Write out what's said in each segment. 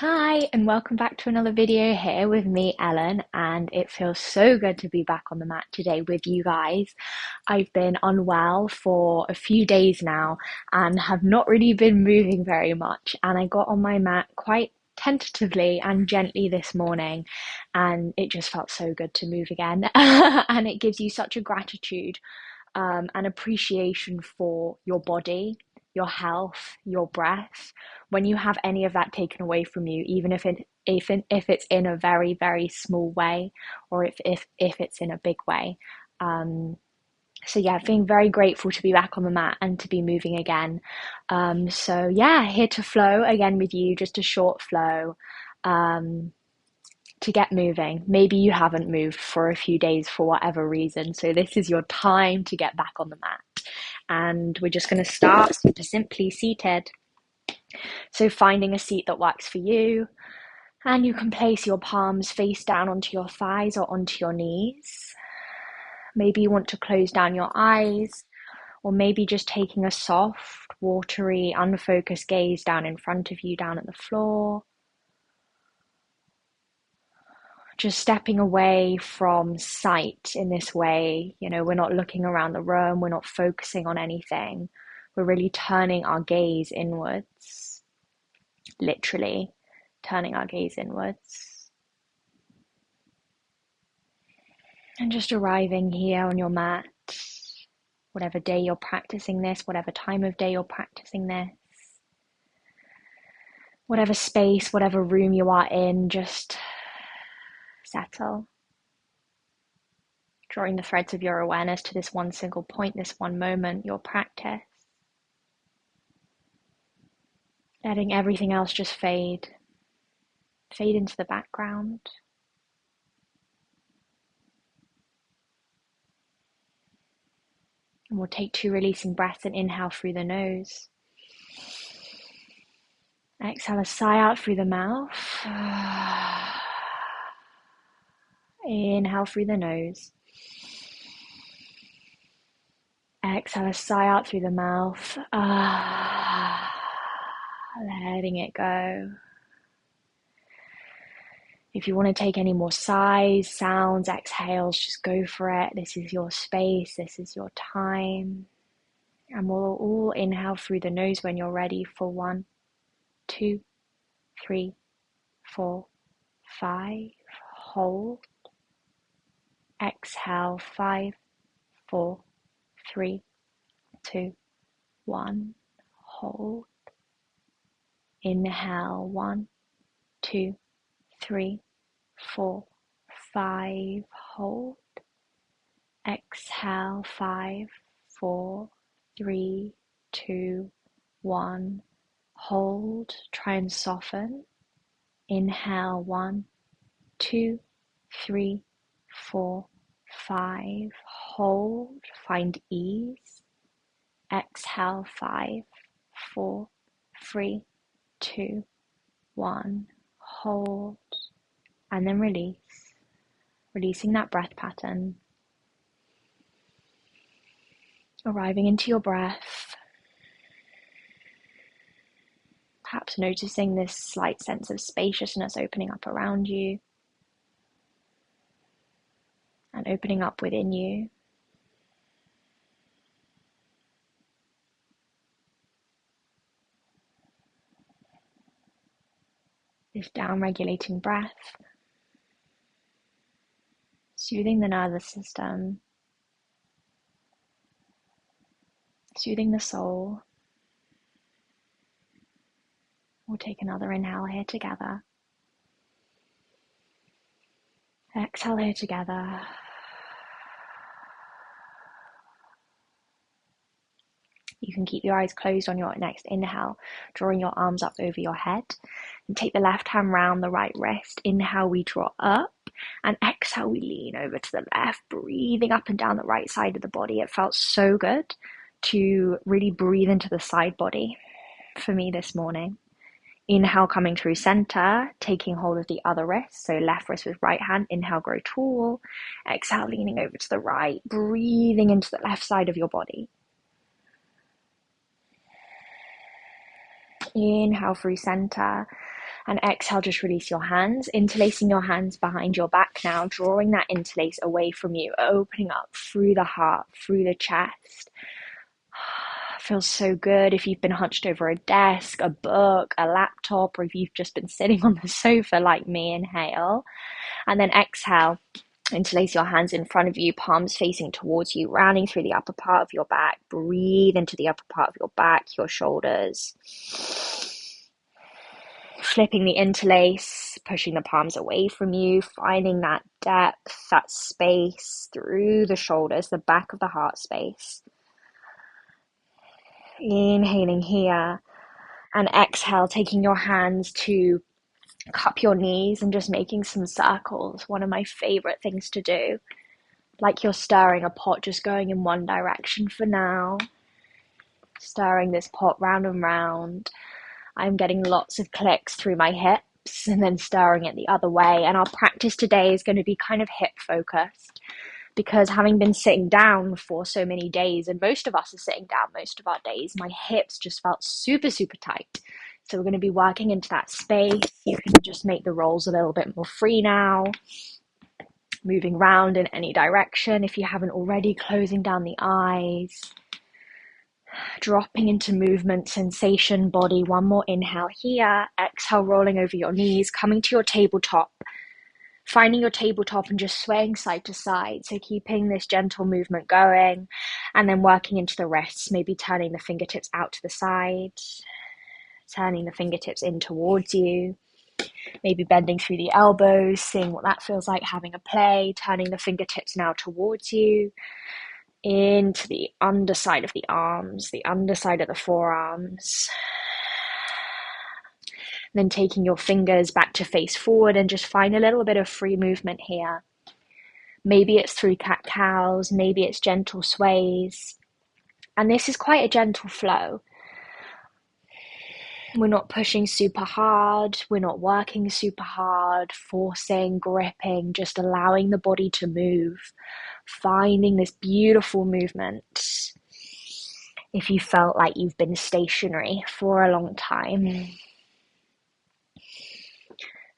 Hi, and welcome back to another video here with me, Ellen, and it feels so good to be back on the mat today with you guys. I've been unwell for a few days now and have not really been moving very much, and I got on my mat quite tentatively and gently this morning, and it just felt so good to move again. And it gives you such a gratitude and appreciation for your body, your health, your breath. When you have any of that taken away from you, even if it's in a very, very small way, or if it's in a big way. Um, so yeah, feeling very grateful to be back on the mat and to be moving again. So yeah, here to flow again with you, just a short flow. Um, to get moving. Maybe you haven't moved for a few days for whatever reason, so this is your time to get back on the mat. And we're just going to start super simply seated. So finding a seat that works for you, and you can place your palms face down onto your thighs or onto your knees. Maybe you want to close down your eyes, or maybe just taking a soft, watery, unfocused gaze down in front of you, down at the floor. Just stepping away from sight in this way. We're not looking around the room, we're not focusing on anything. We're really turning our gaze inwards, literally turning our gaze inwards. And just arriving here on your mat, whatever day you're practicing this, whatever time of day you're practicing this, whatever space, whatever room you are in, just settle. Drawing the threads of your awareness to this one single point, this one moment, your practice. Letting everything else just fade into the background. And we'll take 2 releasing breaths and inhale through the nose. Exhale a sigh out through the mouth. Inhale through the nose. Exhale a sigh out through the mouth. Letting it go. If you want to take any more sighs, sounds, exhales, just go for it. This is your space. This is your time. And we'll all inhale through the nose when you're ready for 1, 2, 3, 4, 5. Hold. Exhale 5, 4, 3, 2, 1. Hold. Inhale 1, 2, 3, 4, 5. Hold. Exhale 5, 4, 3, 2, 1. Hold. Try and soften. Inhale 1, 2, 3, 4, 5. Hold. Find ease. Exhale 5, 4, 3, 2, 1. Hold. And then release. Releasing that breath pattern. Arriving into your breath. Perhaps noticing this slight sense of spaciousness opening up around you and opening up within you. This down-regulating breath, soothing the nervous system, soothing the soul. We'll take another inhale here together. Exhale here together. You can keep your eyes closed on your next inhale, drawing your arms up over your head. And take the left hand round the right wrist. Inhale, we draw up. And exhale, we lean over to the left, breathing up and down the right side of the body. It felt so good to really breathe into the side body for me this morning. Inhale, coming through center, taking hold of the other wrist. So left wrist with right hand. Inhale, grow tall. Exhale, leaning over to the right, breathing into the left side of your body. Inhale through center. And exhale, just release your hands, interlacing your hands behind your back now, drawing that interlace away from you, opening up through the heart, through the chest. Feels so good if you've been hunched over a desk, a book, a laptop, or if you've just been sitting on the sofa like me. Inhale. And then exhale. Interlace your hands in front of you, palms facing towards you, rounding through the upper part of your back. Breathe into the upper part of your back, your shoulders. Flipping the interlace, pushing the palms away from you, finding that depth, that space through the shoulders, the back of the heart space. Inhaling here, and exhale, taking your hands to cup your knees and just making some circles. One of my favorite things to do. Like you're stirring a pot, just going in one direction for now. Stirring this pot round and round. I'm getting lots of clicks through my hips and then stirring it the other way. And our practice today is going to be kind of hip focused, because having been sitting down for so many days, and most of us are sitting down most of our days, my hips just felt super, super tight. So we're going to be working into that space. You can just make the rolls a little bit more free now. Moving around in any direction if you haven't already, closing down the eyes. Dropping into movement, sensation, body. One more inhale here. Exhale, rolling over your knees, coming to your tabletop. Finding your tabletop and just swaying side to side. So keeping this gentle movement going, and then working into the wrists, maybe turning the fingertips out to the side, turning the fingertips in towards you, maybe bending through the elbows, seeing what that feels like, having a play, turning the fingertips now towards you, into the underside of the arms, the underside of the forearms. Then taking your fingers back to face forward and just find a little bit of free movement here. Maybe it's through cat-cows, maybe it's gentle sways. And this is quite a gentle flow. We're not pushing super hard, we're not working super hard, forcing, gripping, just allowing the body to move. Finding this beautiful movement. If you felt like you've been stationary for a long time.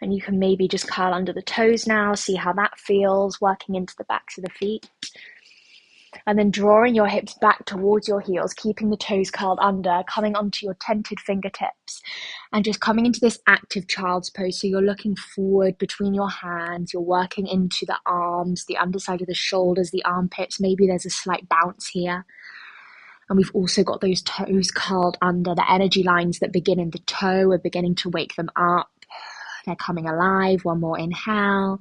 And you can maybe just curl under the toes now, see how that feels, working into the backs of the feet. And then drawing your hips back towards your heels, keeping the toes curled under, coming onto your tented fingertips, and just coming into this active child's pose. So you're looking forward between your hands, you're working into the arms, the underside of the shoulders, the armpits. Maybe there's a slight bounce here. And we've also got those toes curled under. The energy lines that begin in the toe are beginning to wake them up. They're coming alive. One more inhale.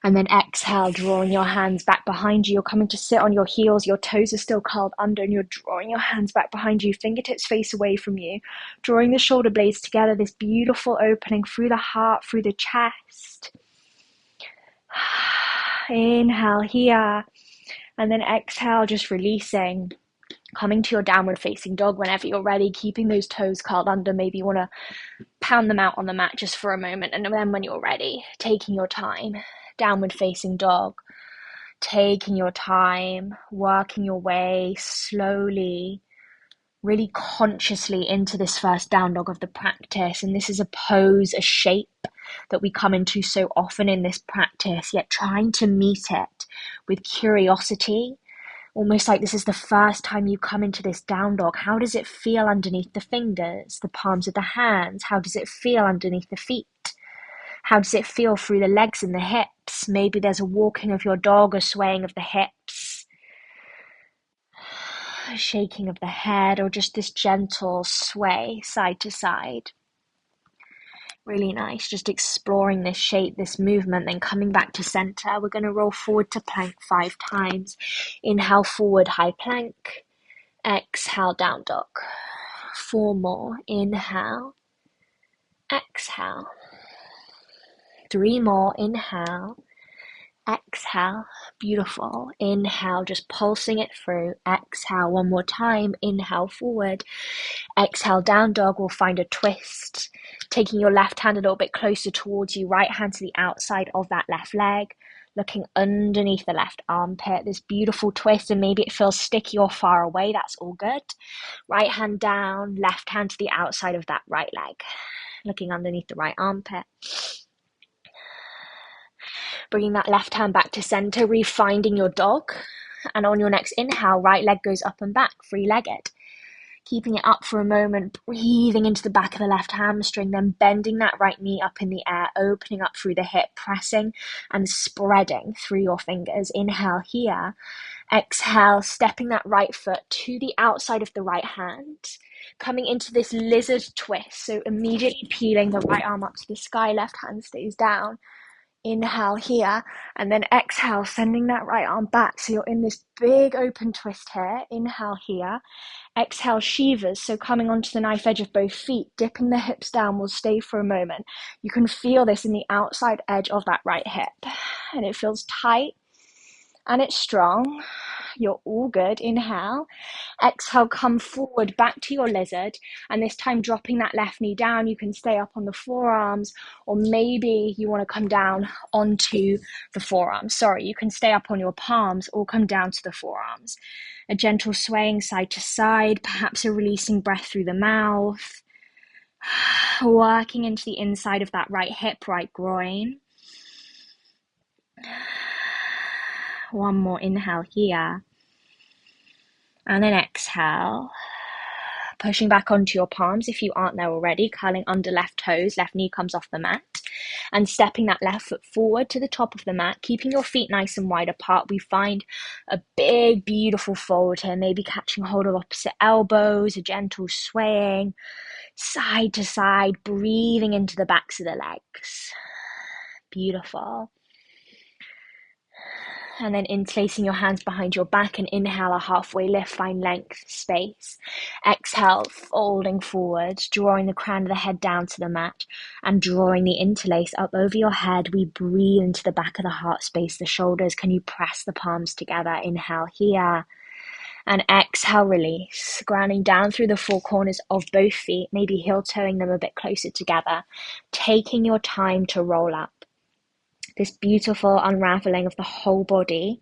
And then exhale, drawing your hands back behind you. You're coming to sit on your heels. Your toes are still curled under, and you're drawing your hands back behind you. Fingertips face away from you. Drawing the shoulder blades together. This beautiful opening through the heart, through the chest. Inhale here. And then exhale, just releasing. Coming to your downward facing dog whenever you're ready, keeping those toes curled under. Maybe you want to pound them out on the mat just for a moment, and then when you're ready, taking your time. Downward facing dog. Taking your time, working your way slowly, really consciously into this first down dog of the practice. And this is a pose, a shape that we come into so often in this practice, yet trying to meet it with curiosity. Almost like this is the first time you come into this down dog. How does it feel underneath the fingers, the palms of the hands? How does it feel underneath the feet? How does it feel through the legs and the hips? Maybe there's a walking of your dog, a swaying of the hips, a shaking of the head, or just this gentle sway side to side. Really nice, just exploring this shape, this movement, then coming back to center. We're going to roll forward to plank 5 times. Inhale, forward, high plank. Exhale, down dog. 4 more. Inhale. Exhale. 3 more. Inhale. Exhale. Beautiful. Inhale, just pulsing it through. Exhale, 1 more time. Inhale, forward. Exhale, down dog. We'll find a twist. Taking your left hand a little bit closer towards you. Right hand to the outside of that left leg. Looking underneath the left armpit. This beautiful twist, and maybe it feels sticky or far away. That's all good. Right hand down. Left hand to the outside of that right leg. looking underneath the right armpit. Bringing that left hand back to center, refinding your dog. And on your next inhale, right leg goes up and back, free-legged. Keeping it up for a moment, breathing into the back of the left hamstring, then bending that right knee up in the air, opening up through the hip, pressing and spreading through your fingers. Inhale here. Exhale, stepping that right foot to the outside of the right hand, coming into this lizard twist. So immediately peeling the right arm up to the sky, left hand stays down. Inhale here, and then exhale, sending that right arm back. So you're in this big open twist here. Inhale here. Exhale, Shivas. So coming onto the knife edge of both feet, dipping the hips down. We'll stay for a moment. You can feel this in the outside edge of that right hip. And it feels tight and it's strong. You're all good. Inhale. Exhale, come forward back to your lizard, and this time dropping that left knee down. You can stay up on the forearms, or maybe you want to come down onto the forearms. Sorry, you can stay up on your palms or come down to the forearms. A gentle swaying side to side, perhaps a releasing breath through the mouth, working into the inside of that right hip, right groin. One more inhale here. And then exhale, pushing back onto your palms if you aren't there already, curling under left toes, left knee comes off the mat, and stepping that left foot forward to the top of the mat, keeping your feet nice and wide apart. We find a big, beautiful fold here, maybe catching hold of opposite elbows, a gentle swaying, side to side, breathing into the backs of the legs. Beautiful. And then interlacing your hands behind your back and inhale a halfway lift, find length, space. Exhale, folding forward, drawing the crown of the head down to the mat and drawing the interlace up over your head. We breathe into the back of the heart space, the shoulders. Can you press the palms together? Inhale here. And exhale, release, grounding down through the four corners of both feet, maybe heel toeing them a bit closer together, taking your time to roll up. This beautiful unraveling of the whole body,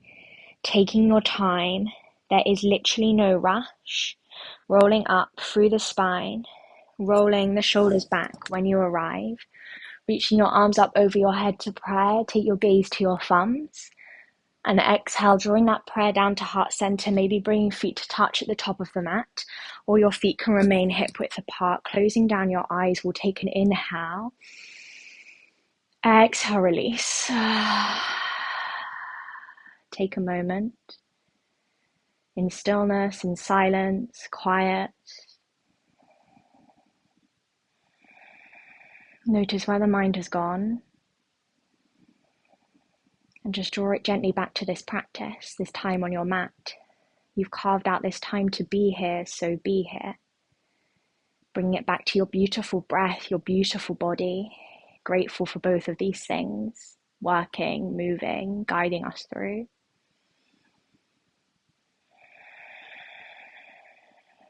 taking your time. There is literally no rush. Rolling up through the spine, rolling the shoulders back when you arrive, reaching your arms up over your head to prayer. Take your gaze to your thumbs. And exhale, drawing that prayer down to heart center, maybe bringing feet to touch at the top of the mat, or your feet can remain hip width apart. Closing down your eyes, we'll take an inhale. Exhale, release. Take a moment in stillness, in silence, quiet. Notice where the mind has gone. And just draw it gently back to this practice, this time on your mat. You've carved out this time to be here, so be here. Bringing it back to your beautiful breath, your beautiful body. Grateful for both of these things, working, moving, guiding us through.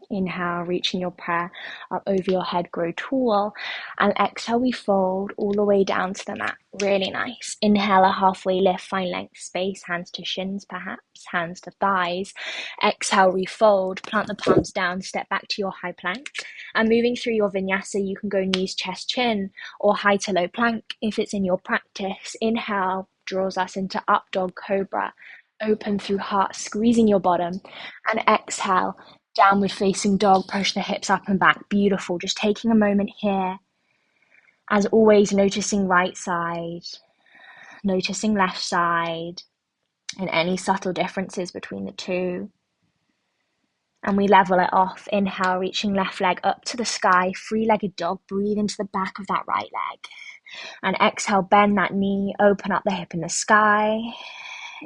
Inhale, reaching your prayer up over your head, grow tall. And exhale, we fold all the way down to the mat. Really nice. Inhale, a halfway lift, find length, space, hands to shins perhaps, hands to thighs. Exhale, refold, plant the palms down, step back to your high plank. And moving through your vinyasa, you can go knees, chest, chin, or high to low plank if it's in your practice. Inhale draws us into up dog cobra. Open through heart, squeezing your bottom. And exhale, downward facing dog, push the hips up and back. Beautiful. Just taking a moment here. As always, noticing right side, noticing left side, and any subtle differences between the two. And we level it off. Inhale, reaching left leg up to the sky, three-legged dog. Breathe into the back of that right leg. And exhale, bend that knee, open up the hip in the sky.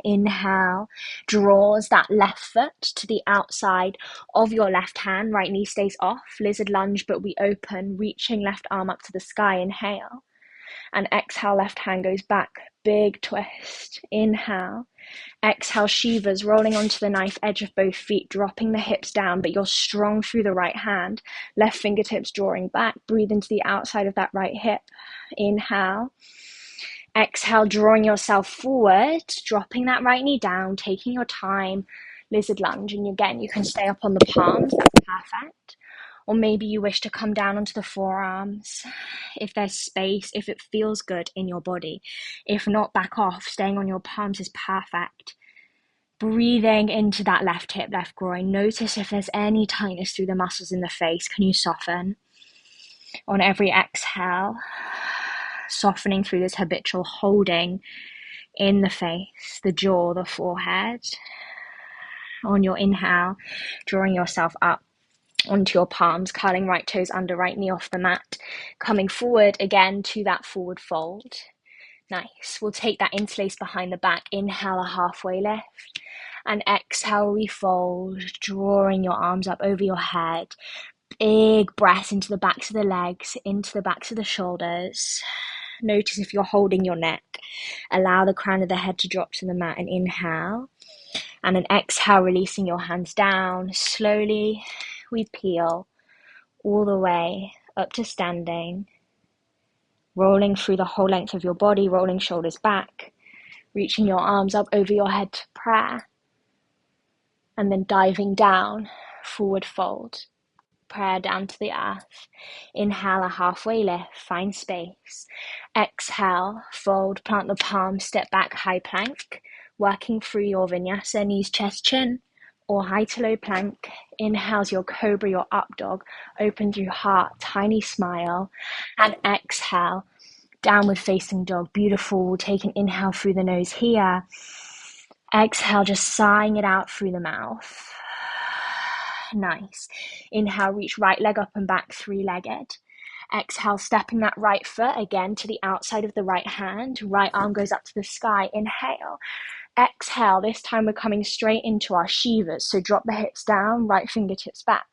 Inhale, draws that left foot to the outside of your left hand. Right knee stays off, lizard lunge, but we open, reaching left arm up to the sky. Inhale. And exhale, left hand goes back. Big twist. Inhale. Exhale, Shivas, rolling onto the knife edge of both feet, dropping the hips down, but you're strong through the right hand. Left fingertips drawing back. Breathe into the outside of that right hip. Inhale. Exhale, drawing yourself forward, dropping that right knee down, taking your time, lizard lunge. And again, you can stay up on the palms, that's perfect. Or maybe you wish to come down onto the forearms if there's space, if it feels good in your body. If not, back off. Staying on your palms is perfect. Breathing into that left hip, left groin. Notice if there's any tightness through the muscles in the face. Can you soften? On every exhale, softening through this habitual holding in the face, the jaw, the forehead. On your inhale, drawing yourself up onto your palms, curling right toes under, right knee off the mat, coming forward again to that forward fold. Nice. We'll take that interlace behind the back. Inhale, a halfway lift, and exhale, refold, drawing your arms up over your head. Big breath into the backs of the legs, into the backs of the shoulders. Notice if you're holding your neck. Allow the crown of the head to drop to the mat, and inhale. And an exhale, releasing your hands down. Slowly, we peel all the way up to standing. Rolling through the whole length of your body, rolling shoulders back. Reaching your arms up over your head to prayer. And then diving down, forward fold. Prayer down to the earth. Inhale, a halfway lift, find space. Exhale, fold, plant the palms, step back, high plank. Working through your vinyasa, knees, chest, chin, or high to low plank. Inhale's your cobra, your up dog. Open through heart, tiny smile. And exhale, downward facing dog. Beautiful. We'll take an inhale through the nose here. Exhale, just sighing it out through the mouth. Nice. Inhale, reach right leg up and back, three-legged. Exhale, stepping that right foot again to the outside of the right hand. Right arm goes up to the sky. Inhale. Exhale, this time we're coming straight into our Shivas. So drop the hips down, right fingertips back.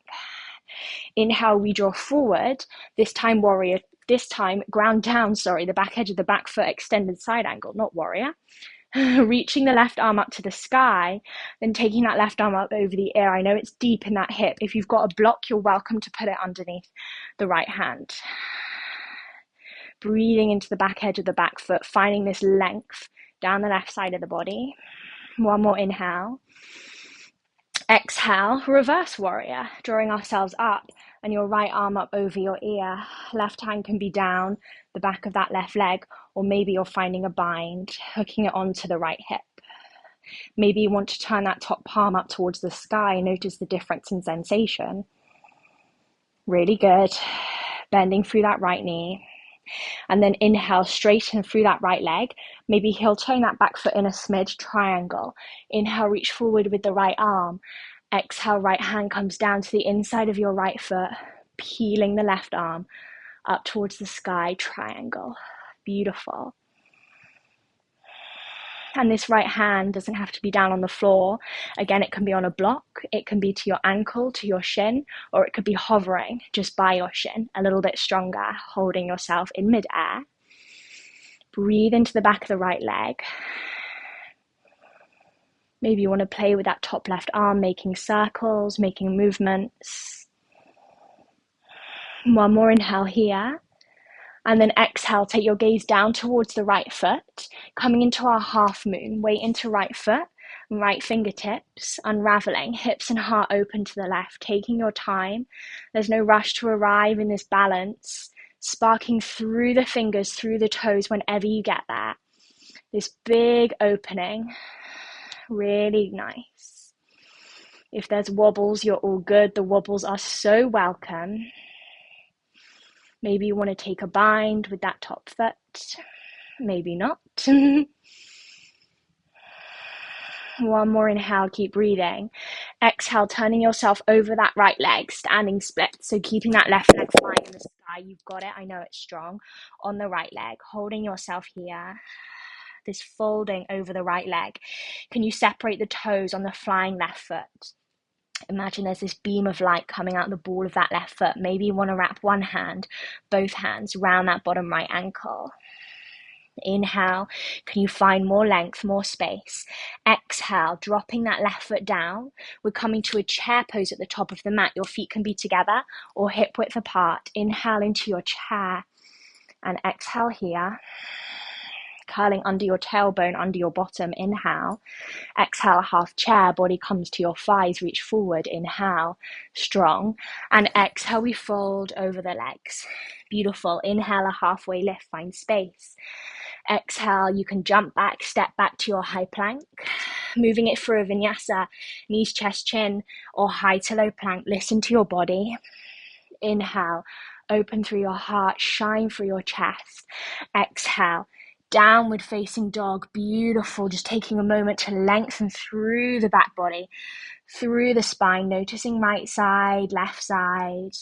Inhale, we draw forward. This time warrior. This time ground down, the back edge of the back foot, extended side angle, not warrior. Reaching the left arm up to the sky, then taking that left arm up over the ear. I know it's deep in that hip. If you've got a block, you're welcome to put it underneath the right hand. Breathing into the back edge of the back foot, finding this length down the left side of the body. One more inhale. Exhale, reverse warrior, drawing ourselves up and your right arm up over your ear. Left hand can be down the back of that left leg, or maybe you're finding a bind, hooking it onto the right hip. Maybe you want to turn that top palm up towards the sky. Notice the difference in sensation. Really good. Bending through that right knee. And then inhale, straighten through that right leg. Maybe heel toeing that back foot in a smidge, triangle. Inhale, reach forward with the right arm. Exhale, right hand comes down to the inside of your right foot, peeling the left arm up towards the sky, triangle. Beautiful. And this right hand doesn't have to be down on the floor. Again, it can be on a block, it can be to your ankle, to your shin, or it could be hovering just by your shin, a little bit stronger, holding yourself in midair. Breathe into the back of the right leg. Maybe you want to play with that top left arm, making circles, making movements. One more inhale here. And then exhale, take your gaze down towards the right foot, coming into our half moon. Weight into right foot, right fingertips, unraveling, hips and heart open to the left, taking your time. There's no rush to arrive in this balance, sparking through the fingers, through the toes whenever you get there. This big opening, really nice. If there's wobbles, you're all good. The wobbles are so welcome. Maybe you want to take a bind with that top foot. Maybe not. One more inhale, keep breathing. Exhale, turning yourself over that right leg, standing split. So keeping that left leg flying in the sky. You've got it. I know it's strong. On the right leg, holding yourself here. This folding over the right leg. Can you separate the toes on the flying left foot? Imagine there's this beam of light coming out the ball of that left foot. Maybe you want to wrap one hand, both hands, round that bottom right ankle. Inhale, can you find more length, more space? Exhale, dropping that left foot down. We're coming to a chair pose at the top of the mat. Your feet can be together or hip width apart. Inhale into your chair and exhale here. curling under your tailbone, under your bottom. Inhale. Exhale, half chair, body comes to your thighs, reach forward. Inhale, strong. And exhale, we fold over the legs. Beautiful. Inhale, a halfway lift, find space. Exhale, you can jump back, step back to your high plank. Moving it through a vinyasa, knees, chest, chin, or high to low plank. Listen to your body. Inhale, open through your heart, shine through your chest. Exhale, downward facing dog. Beautiful. Just taking a moment to lengthen through the back body, through the spine, noticing right side, left side.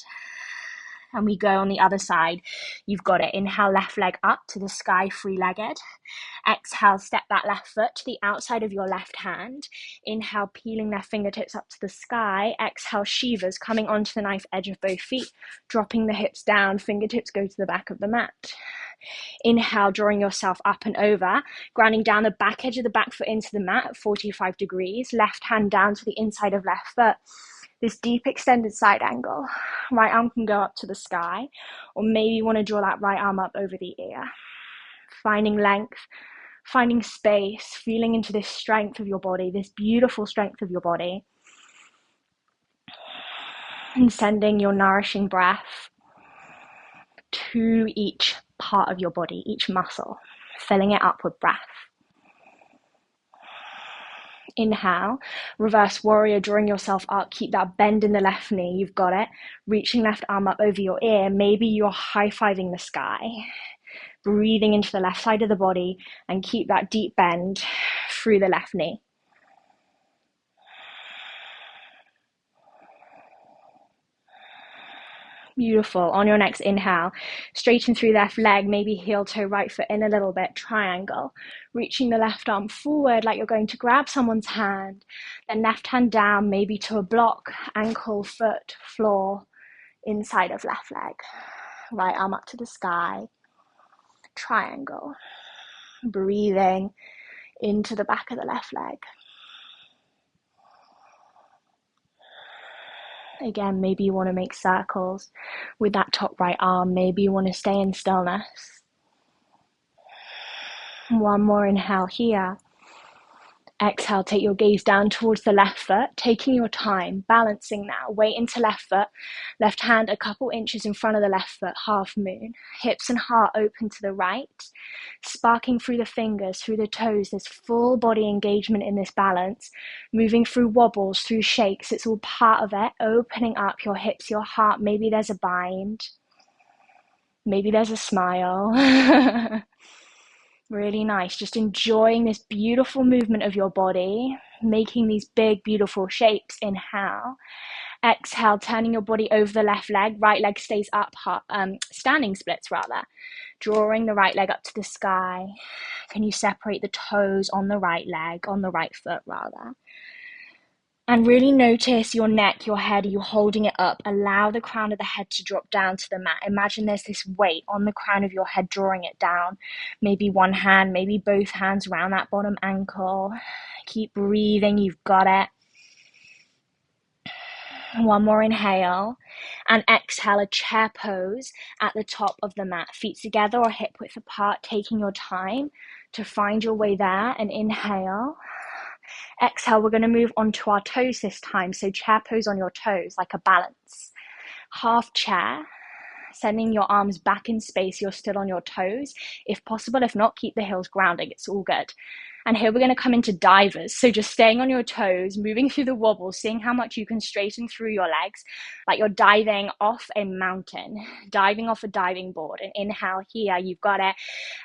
And we go on the other side. You've got it. Inhale, left leg up to the sky, three-legged. Exhale, step that left foot to the outside of your left hand. Inhale, peeling their fingertips up to the sky. Exhale, Shivas, coming onto the knife edge of both feet, dropping the hips down, fingertips go to the back of the mat. Inhale, drawing yourself up and over, grounding down the back edge of the back foot into the mat at 45 degrees, left hand down to the inside of left foot. This deep extended side angle. Right arm can go up to the sky, or maybe you want to draw that right arm up over the ear. Finding length, finding space, feeling into this strength of your body, this beautiful strength of your body. And sending your nourishing breath to each part of your body, each muscle, filling it up with breath. Inhale, reverse warrior, drawing yourself up. Keep that bend in the left knee. You've got it. Reaching left arm up over your ear. Maybe you're high-fiving the sky. Breathing into the left side of the body and keep that deep bend through the left knee. Beautiful. On your next inhale, straighten through left leg, maybe heel toe, right foot in a little bit, triangle. Reaching the left arm forward like you're going to grab someone's hand. Then left hand down, maybe to a block, ankle, foot, floor, inside of left leg. Right arm up to the sky, triangle. Breathing into the back of the left leg. Again, maybe you want to make circles with that top right arm. Maybe you want to stay in stillness. One more inhale here. Exhale, take your gaze down towards the left foot, taking your time, balancing now. Weight into left foot, left hand a couple inches in front of the left foot, half moon. Hips and heart open to the right, sparking through the fingers, through the toes. There's full body engagement in this balance, moving through wobbles, through shakes. It's all part of it, opening up your hips, your heart. Maybe there's a bind. Maybe there's a smile. Really nice. Just enjoying this beautiful movement of your body, making these big, beautiful shapes. Inhale. Exhale, turning your body over the left leg. Right leg stays up, standing splits rather. Drawing the right leg up to the sky. Can you separate the toes on the right leg, on the right foot rather? And really notice your neck, your head. Are you holding it up? Allow the crown of the head to drop down to the mat. Imagine there's this weight on the crown of your head, drawing it down. Maybe one hand, maybe both hands around that bottom ankle. Keep breathing. You've got it. One more inhale. And exhale, a chair pose at the top of the mat. Feet together or hip width apart, taking your time to find your way there. And inhale. Exhale, we're going to move onto our toes this time. So chair pose on your toes, like a balance. Half chair, sending your arms back in space. You're still on your toes. If possible, if not, keep the heels grounding. It's all good. And here we're going to come into divers. So just staying on your toes, moving through the wobble, seeing how much you can straighten through your legs, like you're diving off a mountain, diving off a diving board. And inhale here, you've got it.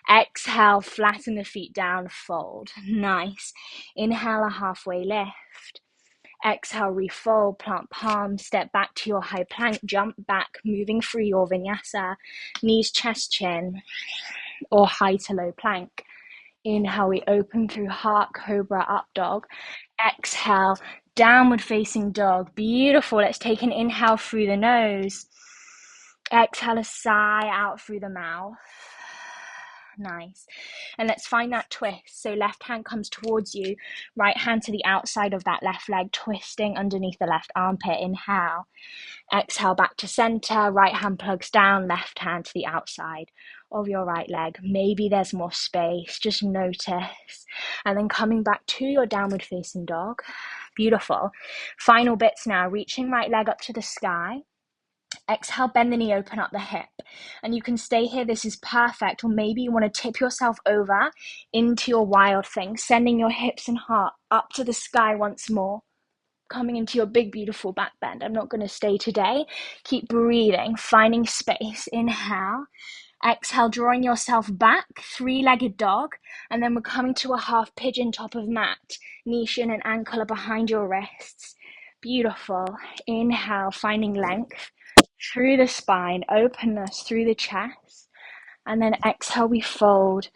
Exhale, flatten the feet down, fold. Nice. Inhale, a halfway lift. Exhale, refold, plant palms, step back to your high plank, jump back, moving through your vinyasa, knees, chest, chin, or high to low plank. Inhale, we open through heart, cobra, up dog. Exhale, downward facing dog. Beautiful. Let's take an inhale through the nose. Exhale, a sigh out through the mouth. Nice. And let's find that twist. So left hand comes towards you, right hand to the outside of that left leg, twisting underneath the left armpit. Inhale. Exhale, back to center. Right hand plugs down, left hand to the outside of your right leg. Maybe there's more space, just notice. And then coming back to your downward facing dog. Beautiful. Final bits now, reaching right leg up to the sky. Exhale, bend the knee, open up the hip. And you can stay here, this is perfect. Or maybe you want to tip yourself over into your wild thing, sending your hips and heart up to the sky once more. Coming into your big, beautiful back bend. I'm not going to stay today. Keep breathing, finding space. Inhale. Exhale, drawing yourself back, three-legged dog. And then we're coming to a half pigeon top of mat. Knee, shin, and ankle are behind your wrists. Beautiful. Inhale, finding length through the spine, openness through the chest. And then exhale, we fold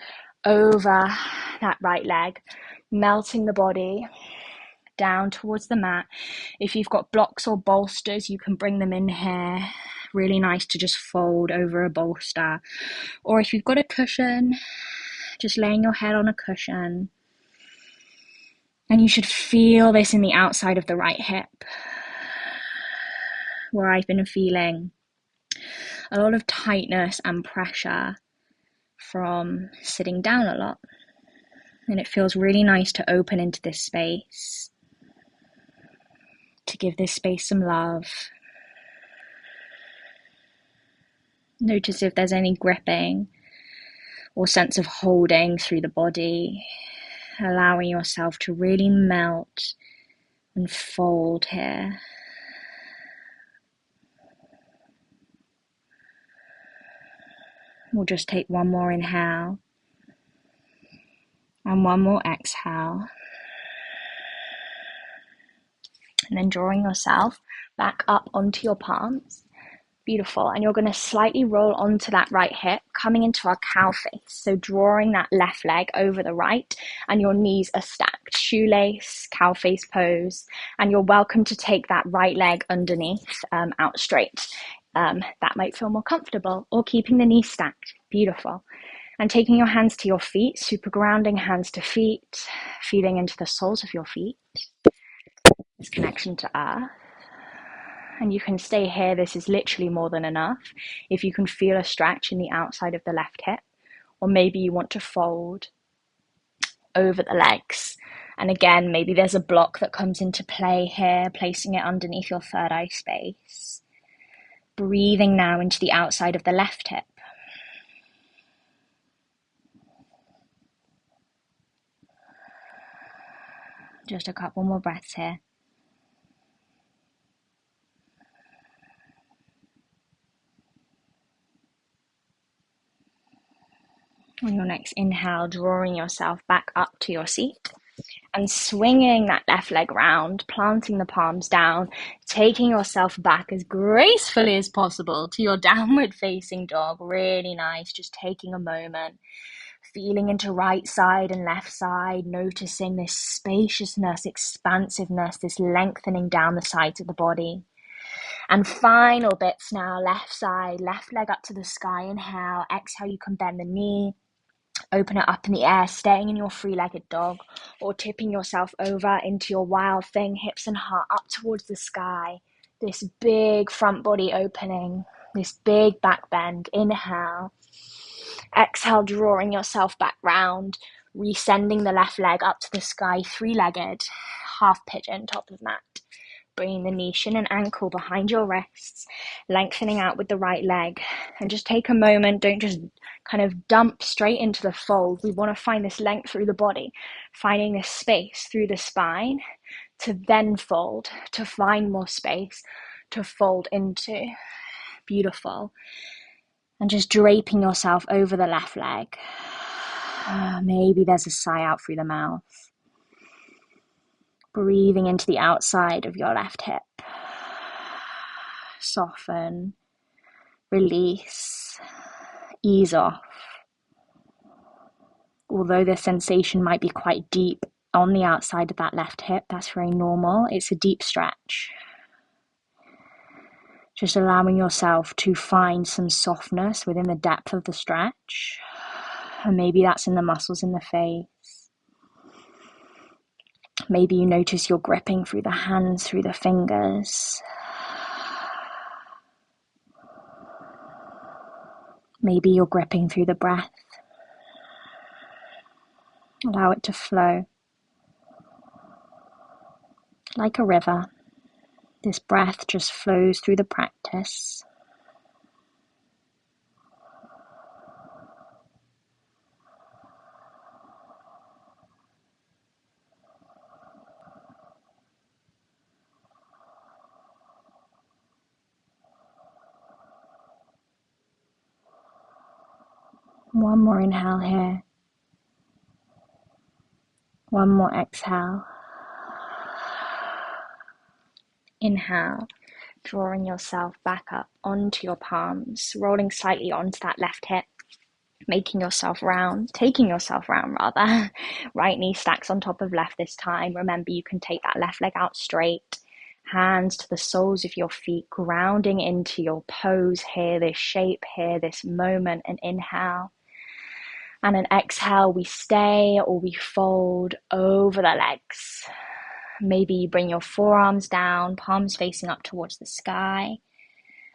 over that right leg, melting the body down towards the mat. If you've got blocks or bolsters, you can bring them in here. Really nice to just fold over a bolster. Or if you've got a cushion, just laying your head on a cushion. And you should feel this in the outside of the right hip, where I've been feeling a lot of tightness and pressure from sitting down a lot. And it feels really nice to open into this space, to give this space some love. Notice if there's any gripping or sense of holding through the body, allowing yourself to really melt and fold here. We'll just take one more inhale and one more exhale. And then drawing yourself back up onto your palms. Beautiful. And you're going to slightly roll onto that right hip, coming into our cow face. So drawing that left leg over the right, and your knees are stacked. Shoelace, cow face pose. And you're welcome to take that right leg underneath, out straight. That might feel more comfortable, or keeping the knees stacked. Beautiful. And taking your hands to your feet, super grounding, hands to feet, feeling into the soles of your feet. This connection to earth. And you can stay here, this is literally more than enough. If you can feel a stretch in the outside of the left hip, or maybe you want to fold over the legs. And again, maybe there's a block that comes into play here, placing it underneath your third eye space. Breathing now into the outside of the left hip. Just a couple more breaths here. On your next inhale, drawing yourself back up to your seat and swinging that left leg round, planting the palms down, taking yourself back as gracefully as possible to your downward facing dog. Really nice, just taking a moment, feeling into right side and left side, noticing this spaciousness, expansiveness, this lengthening down the sides of the body. And final bits now, left side, left leg up to the sky, inhale, exhale, you can bend the knee, open it up in the air, staying in your three-legged dog, or tipping yourself over into your wild thing, hips and heart up towards the sky. This big front body opening, this big back bend. Inhale. Exhale, drawing yourself back round, resending the left leg up to the sky, three-legged, half pigeon, top of mat. Bringing the knee, shin, and ankle behind your wrists, lengthening out with the right leg. And just take a moment, don't just kind of dump straight into the fold. We want to find this length through the body, finding this space through the spine to then fold, to find more space to fold into. Beautiful. And just draping yourself over the left leg. Maybe there's a sigh out through the mouth. Breathing into the outside of your left hip. Soften, release, ease off. Although the sensation might be quite deep on the outside of that left hip, that's very normal. It's a deep stretch. Just allowing yourself to find some softness within the depth of the stretch. And maybe that's in the muscles in the face. Maybe you notice you're gripping through the hands, through the fingers. Maybe you're gripping through the breath. Allow it to flow. Like a river, this breath just flows through the practice. One more inhale here. One more exhale. Inhale, drawing yourself back up onto your palms, rolling slightly onto that left hip, making yourself round, taking yourself round rather. Right knee stacks on top of left this time. Remember, you can take that left leg out straight. Hands to the soles of your feet, grounding into your pose here, this shape here, this moment. And inhale. And an exhale, we stay or we fold over the legs. Maybe you bring your forearms down, palms facing up towards the sky,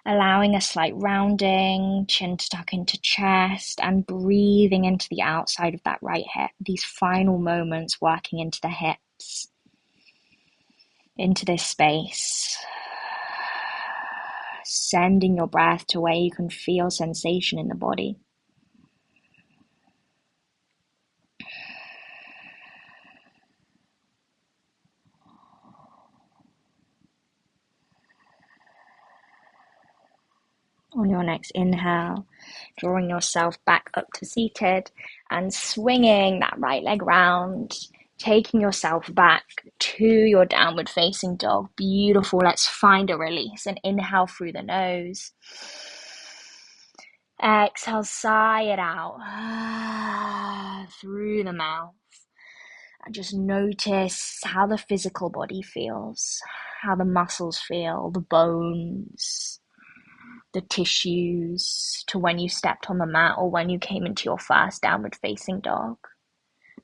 allowing a slight rounding, chin tuck into chest, and breathing into the outside of that right hip. These final moments working into the hips, into this space. Sending your breath to where you can feel sensation in the body. On your next inhale, drawing yourself back up to seated and swinging that right leg round, taking yourself back to your downward facing dog. Beautiful. Let's find a release. And inhale through the nose. Exhale, sigh it out through the mouth. And just notice how the physical body feels, how the muscles feel, the bones, the tissues, to when you stepped on the mat or when you came into your first downward facing dog.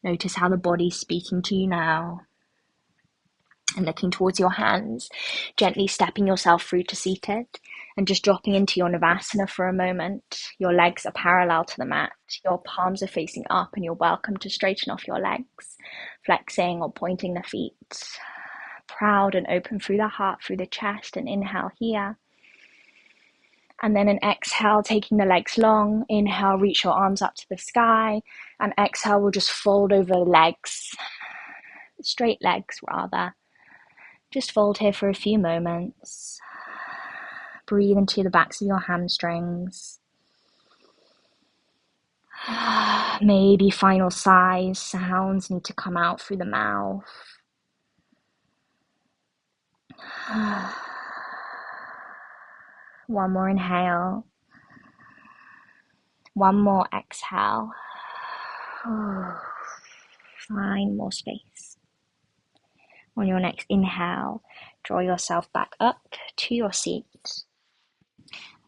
Notice how the body's speaking to you now. And looking towards your hands, gently stepping yourself through to seated and just dropping into your Navasana for a moment. Your legs are parallel to the mat. Your palms are facing up and you're welcome to straighten off your legs, flexing or pointing the feet. Proud and open through the heart, through the chest, and inhale here. And then an exhale, taking the legs long. Inhale, reach your arms up to the sky. And exhale, we'll just fold over the legs, straight legs rather. Just fold here for a few moments. Breathe into the backs of your hamstrings. Maybe final sighs, sounds need to come out through the mouth. One more inhale. One more exhale. Find more space. On your next inhale, draw yourself back up to your seat.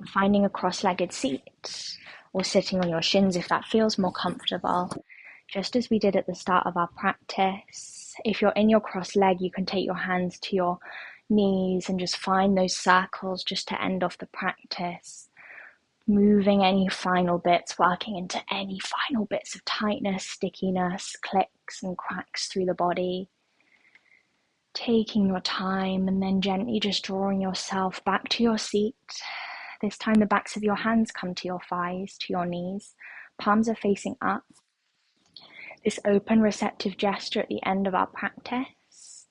Finding a cross-legged seat or sitting on your shins if that feels more comfortable. Just as we did at the start of our practice, if you're in your cross leg, you can take your hands to your knees and just find those circles just to end off the practice. Moving any final bits, working into any final bits of tightness, stickiness, clicks and cracks through the body. Taking your time and then gently just drawing yourself back to your seat. This time the backs of your hands come to your thighs, to your knees. Palms are facing up. This open, receptive gesture at the end of our practice.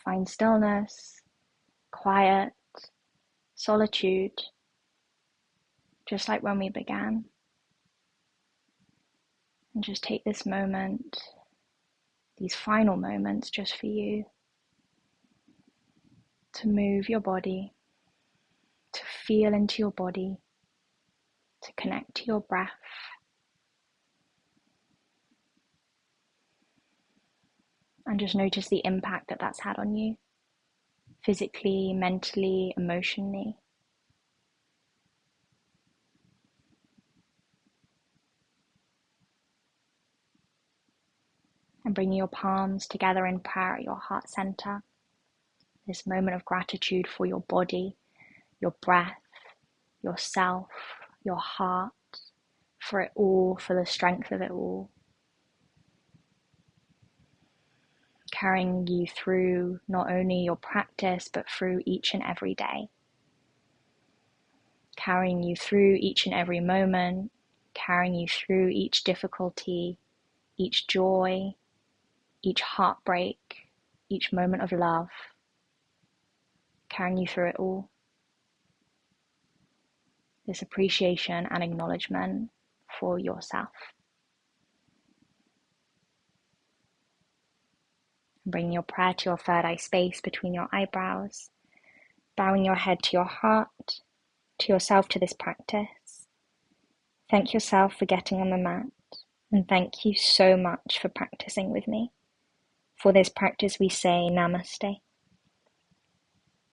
Find stillness, quiet, solitude, just like when we began. And just take this moment, these final moments just for you, to move your body, to feel into your body, to connect to your breath. And just notice the impact that that's had on you, physically, mentally, emotionally. And bringing your palms together in prayer at your heart center. This moment of gratitude for your body, your breath, yourself, your heart, for it all, for the strength of it all. Carrying you through not only your practice, but through each and every day. Carrying you through each and every moment, carrying you through each difficulty, each joy, each heartbreak, each moment of love, carrying you through it all. This appreciation and acknowledgement for yourself. Bringing your prayer to your third eye space between your eyebrows, bowing your head to your heart, to yourself, to this practice. Thank yourself for getting on the mat, and thank you so much for practicing with me. For this practice we say Namaste.